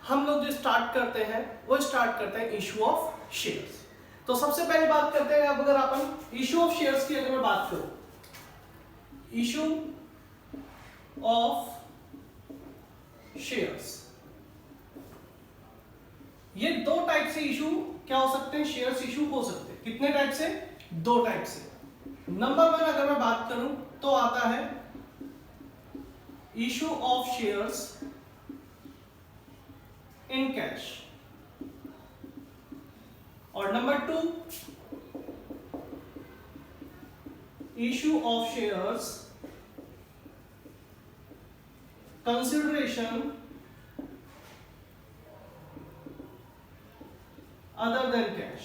हम लोग जो स्टार्ट करते हैं वो स्टार्ट करते हैं इशू ऑफ शेयर्स। तो सबसे पहले बात करते हैं, अब अगर अपन इशू ऑफ शेयर्स की अगर मैं बात करूं, इशू ऑफ शेयर्स, ये दो टाइप से इशू क्या हो सकते हैं, शेयर्स इशू हो सकते हैं। कितने टाइप से? दो टाइप से। नंबर वन अगर मैं बात करूं तो आता है issue of shares in cash, और number two issue of shares consideration other than cash.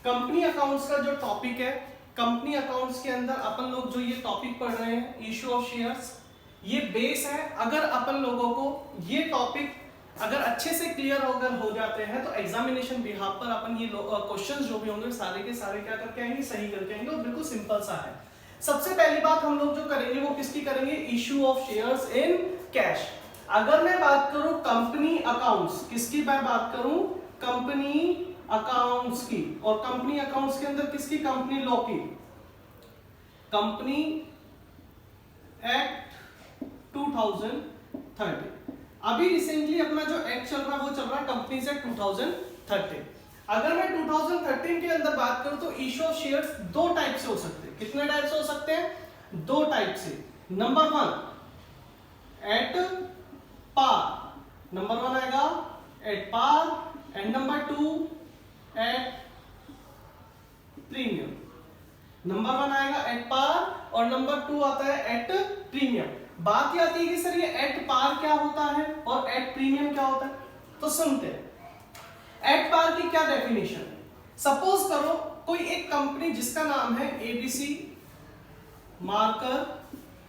Company accounts का जो टॉपिक है, कंपनी अकाउंट्स के अंदर अपन लोग जो ये टॉपिक पढ़ रहे हैं इशू ऑफ शेयर्स, ये बेस है। अगर अपन लोगों को ये टॉपिक अगर अच्छे से क्लियर अगर हो जाते हैं तो एग्जामिनेशन बिहाफ पर अपन ये क्वेश्चंस जो भी होंगे सारे के सारे क्या करके आएंगे, सही करके आएंगे, और बिल्कुल सिंपल सा है। सबसे पहली बात हम लोग जो करेंगे वो किसकी करेंगे, issue of shares in cash. अगर मैं बात करूं कंपनी अकाउंट्स, किसकी मैं बात करूं, कंपनी अकाउंट्स की, और कंपनी अकाउंट्स के अंदर किसकी, कंपनी लॉ की, कंपनी एक्ट 2013। अभी रिसेंटली अपना जो एक्ट चल रहा है वो चल रहा है कंपनीज एक्ट 2013। अगर मैं 2013 के अंदर बात करूं तो इशू ऑफ शेयर्स दो टाइप से हो सकते हैं। कितने टाइप से हो सकते हैं? दो टाइप से। Number one at par, number one आएगा at par, and number two at premium. Number one आएगा एट पार और नंबर टू आता है एट प्रीमियम। बात यह आती है कि सर ये एट पार क्या होता है और एट प्रीमियम क्या होता है, तो सुनते हैं। एट पार की क्या डेफिनेशन है? सपोज करो कोई एक कंपनी जिसका नाम है एबीसी मार्कर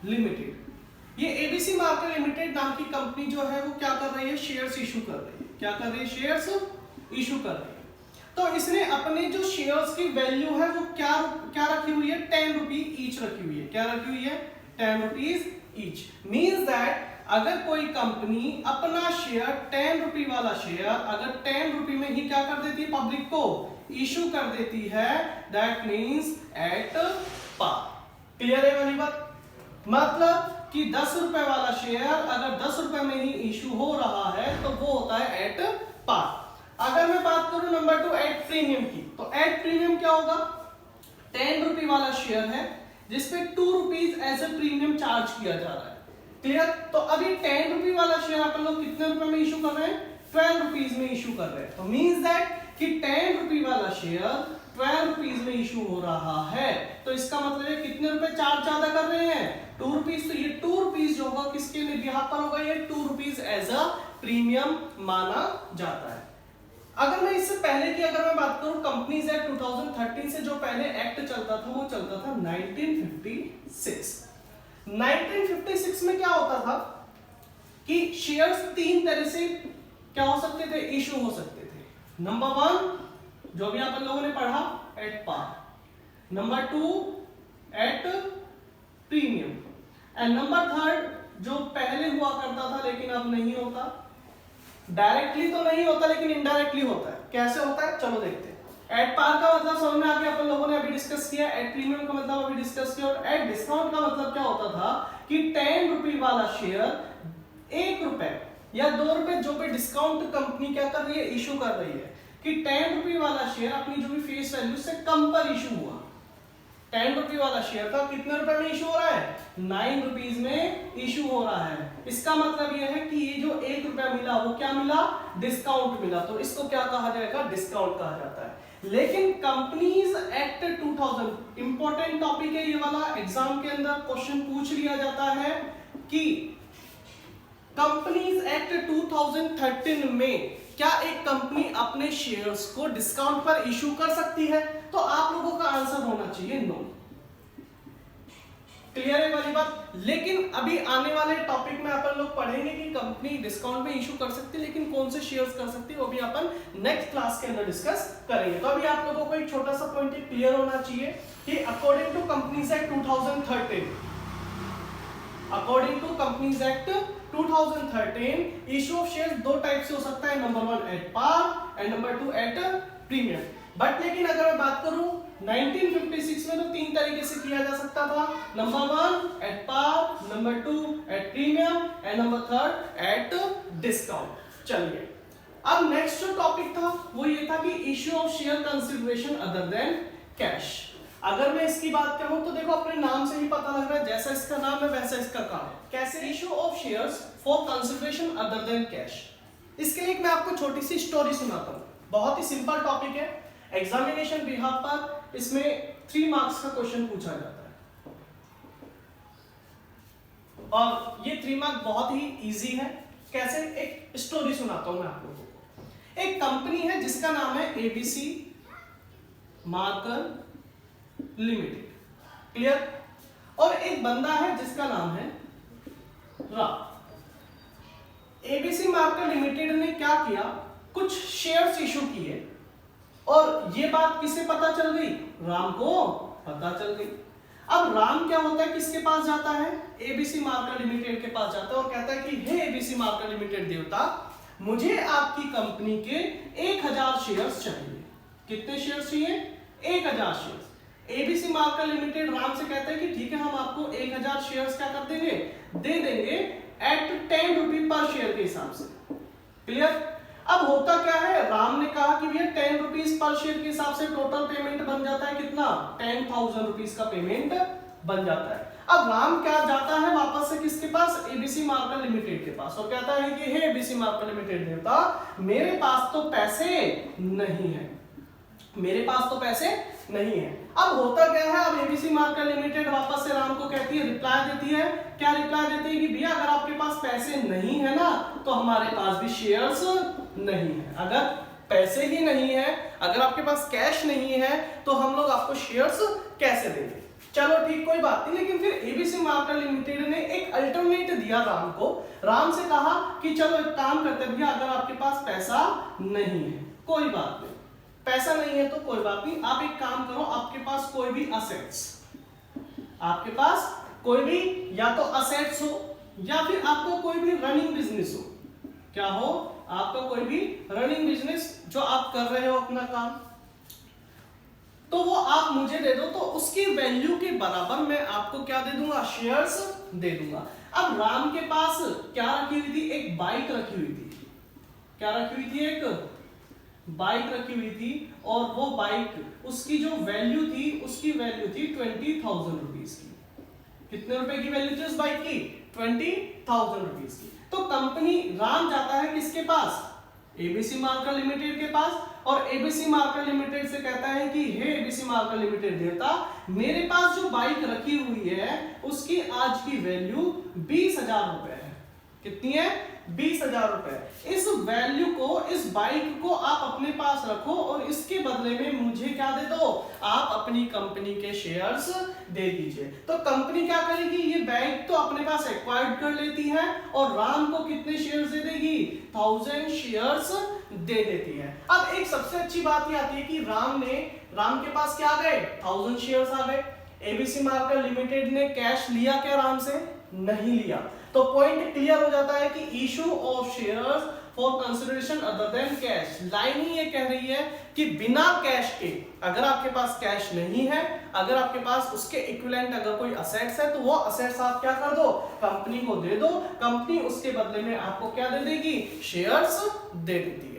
लिमिटेड। ये एबीसी मार्कर लिमिटेड नाम की कंपनी जो है वो क्या कर रही है, शेयर्स इशू कर रही है। क्या कर रही है? शेयर्स इशू कर रही है। तो इसने अपने जो शेयर्स की वैल्यू है वो क्या रखी हुई है, 10 रुपीज ईच रखी हुई है। क्या रखी हुई है? 10 रुपीज ईच। मीन्स दैट अगर कोई कंपनी अपना शेयर 10 रुपी वाला शेयर अगर 10 रुपी में ही क्या कर देती है, पब्लिक को इशू कर देती है, that means at par. Clear है वाली बात? मतलब कि 10 रुपए वाला शेयर अगर 10 रुपए में ही इशू हो रहा है तो वो होता है एट पार। अगर मैं बात करूं नंबर टू एट प्रीमियम की, तो एट प्रीमियम क्या होगा, 10 रुपी वाला शेयर है जिसपे 2 rupees as a premium charge किया जा रहा है। क्लियर? तो अभी 10 रुपी वाला शेयर अपन लोग कितने रुपए में इशू कर रहे हैं, 12 रुपीज में इशू कर रहे हैं। तो मींस दैट कि 10 रुपी वाला शेयर 12 रुपीज में इशू हो रहा है, तो इसका मतलब है कितने रुपए चार्ज ज्यादा कर रहे हैं, 2 रुपीज। तो ये 2 रुपीज जो होगा किसके बिहाफ पर होगा, ये 2 रुपीज एज अ प्रीमियम माना जाता है। अगर मैं इससे पहले की अगर मैं बात करूं कंपनीज एक्ट 2013 से जो पहले एक्ट चलता था वो चलता था 1956। 1956 में क्या होता था कि शेयर्स तीन तरह से क्या हो सकते थे, इशू हो सकते थे। नंबर वन जो भी अपन लोगों ने पढ़ा at par, number two at premium, and number third जो पहले हुआ करता था लेकिन अब नहीं होता, डायरेक्टली तो नहीं होता लेकिन इनडायरेक्टली होता है। कैसे होता है चलो देखते हैं। एट पार का मतलब समझ में आ गया, अपन लोगों ने अभी डिस्कस किया। एट प्रीमियम का मतलब अभी डिस्कस किया। और एट डिस्काउंट का मतलब क्या होता था कि 10 रुपी वाला शेयर 1 रुपए या 2 रुपए जो भी डिस्काउंट कंपनी क्या कर रही है, इशू कर रही है, कि 10 रुपी वाला शेयर अपनी जो भी फेस वैल्यू से कम पर इशू हुआ। 10 रुपी वाला शेयर था कितने रुपए में इशू हो रहा है, 9 रुपीज में इशू हो रहा है। इसका मतलब यह है कि ये जो 1 रुपया मिला वो क्या मिला, डिस्काउंट मिला। तो इसको क्या कहा जाएगा, डिस्काउंट कहा जाता है। लेकिन कंपनीज एक्ट 2000 इंपॉर्टेंट टॉपिक है ये वाला, एग्जाम के अंदर क्वेश्चन पूछ लिया जाता है कि कंपनीज एक्ट 2013 में क्या एक कंपनी अपने शेयर्स को डिस्काउंट पर इशू कर सकती है? तो आप लोगों का आंसर होना चाहिए नो। क्लियर है वाली बात? लेकिन अभी आने वाले टॉपिक में अपन लोग पढ़ेंगे कि कंपनी डिस्काउंट में इशू कर सकती है, लेकिन कौन से शेयर्स कर सकती है वो भी अपन नेक्स्ट क्लास के अंदर डिस्कस करेंगे। तो अभी आप लोगों को एक छोटा सा पॉइंट क्लियर होना चाहिए कि according to companies act 2013, according to companies act 2013 issue of shares दो टाइप से हो सकता है, number 1 at par and number 2 at premium. But लेकिन अगर मैं बात करूं 1956 में तो तीन तरीके से किया जा सकता था, number 1 at par, number 2 at premium and number 3 at discount. चलिए अब नेक्स्ट जो टॉपिक था वो ये था कि issue of share consideration other than cash. अगर मैं इसकी बात करूं तो देखो अपने नाम से ही पता लग रहा है, जैसा इसका नाम है वैसा इसका काम है। कैसे? Issue of shares for consideration other than cash. इसके लिए मैं आपको छोटी सी स्टोरी सुनाता हूं, बहुत ही सिंपल टॉपिक है, एग्जामिनेशन बिहाफ पर इसमें 3 मार्क्स का क्वेश्चन पूछा जाता है और ये 3 मार्क बहुत ही इजी है। कैसे? एक स्टोरी सुनाता हूं मैं आप लोगों को। एक कंपनी है जिसका नाम है एबीसी मार्कर लिमिटेड, क्लियर? और एक बंदा है जिसका नाम है राम। एबीसी मार्कर लिमिटेड ने क्या किया, कुछ शेयर्स इशू किए और ये बात किसे पता चल गई? राम को पता चल गई। अब राम क्या होता है, किसके पास जाता है? एबीसी मार्कर लिमिटेड के पास जाता है और कहता है कि हे एबीसी मार्कर लिमिटेड देवता, मुझे आपकी कंपनी के 1000 शेयर्स चाहिए। कितने शेयर्स चाहिए? 1000 shares. ABC marker limited Ram से कहता है कि ठीक है, हम आपको 1000 शेयर्स क्या कर देंगे, दे देंगे एट 10 रुपीज पर शेयर के हिसाब से, क्लियर? अब होता क्या है, राम ने कहा कि भैया 10 रुपीज पर शेयर के हिसाब से टोटल पेमेंट बन जाता है कितना? 10,000 रुपीज का पेमेंट बन जाता है। अब राम क्या जाता है वापस से किसके पास? एबीसी मार्कर लिमिटेड के पास और कहता है कि हे एबीसी मार्कर लिमिटेड देवता, मेरे पास तो पैसे नहीं है, मेरे पास तो पैसे नहीं है। अब होता क्या है, अब एबीसी मार्कर लिमिटेड वापस से राम को कहती है, रिप्लाई देती है, क्या रिप्लाई देती है कि भैया अगर आपके पास पैसे नहीं है ना तो हमारे पास भी शेयर्स नहीं है। अगर पैसे ही नहीं है, अगर आपके पास कैश नहीं है तो हम लोग आपको शेयर्स कैसे देंगे? चलो ठीक, कोई बात नहीं। लेकिन फिर एबीसी मार्कर लिमिटेड ने एक अल्टरनेट दिया राम को। राम से कहा कि चलो एक काम करते हैं भैया, अगर आपके पास पैसा नहीं है कोई बात नहीं, पैसा नहीं है तो कोई बात नहीं, आप एक काम करो, आपके पास कोई भी असेट्स, आपके पास कोई भी या तो असेट्स हो या फिर आपको कोई भी रनिंग बिजनेस हो, क्या हो? आपका कोई भी रनिंग बिजनेस जो आप कर रहे हो अपना काम, तो वो आप मुझे दे दो, तो उसकी वैल्यू के बराबर मैं आपको क्या दे दूंगा? शेयर्स दे दूंगा। अब राम के पास क्या रखी हुई थी? एक बाइक रखी हुई थी। क्या रखी हुई थी? एक बाइक रखी हुई थी और वो बाइक उसकी जो वैल्यू थी, उसकी वैल्यू थी 20,000 रुपीज की। कितने रुपए की वैल्यू थी उस बाइक की? 20,000 रुपीज की। तो कंपनी राम जाता है किसके पास? एबीसी मार्कर लिमिटेड के पास और एबीसी मार्कर लिमिटेड से कहता है कि हे एबीसी मार्कर लिमिटेड देवता, मेरे पास जो बाइक रखी हुई है उसकी आज की वैल्यू 20,000 रुपए है। कितनी है? 20,000 रुपए। इस वैल्यू को, इस बाइक को आप अपने पास रखो और इसके बदले में मुझे क्या दे दो? आप अपनी कंपनी के शेयर्स दे दीजिए। तो कंपनी क्या करेगी? ये बाइक तो अपने पास एक्वायर्ड कर लेती है और राम को कितने शेयर्स दे देगी? 1000 शेयर्स दे देती है। अब एक सबसे अच्छी बात ये आती है कि राम के पास क्या आ गए? 1000 शेयर्स आ गए। एबीसी मार्कर लिमिटेड ने कैश लिया क्या राम से? नहीं लिया। तो पॉइंट क्लियर हो जाता है कि issue of shares for consideration other than cash. Line ही ये कह रही है कि बिना कैश के, अगर आपके पास कैश नहीं है, अगर आपके पास उसके इक्विवेलेंट अगर कोई असेट्स है तो वो असेट्स आप क्या कर दो? कंपनी को दे दो। कंपनी उसके बदले में आपको क्या दे देगी? शेयर्स दे देती है।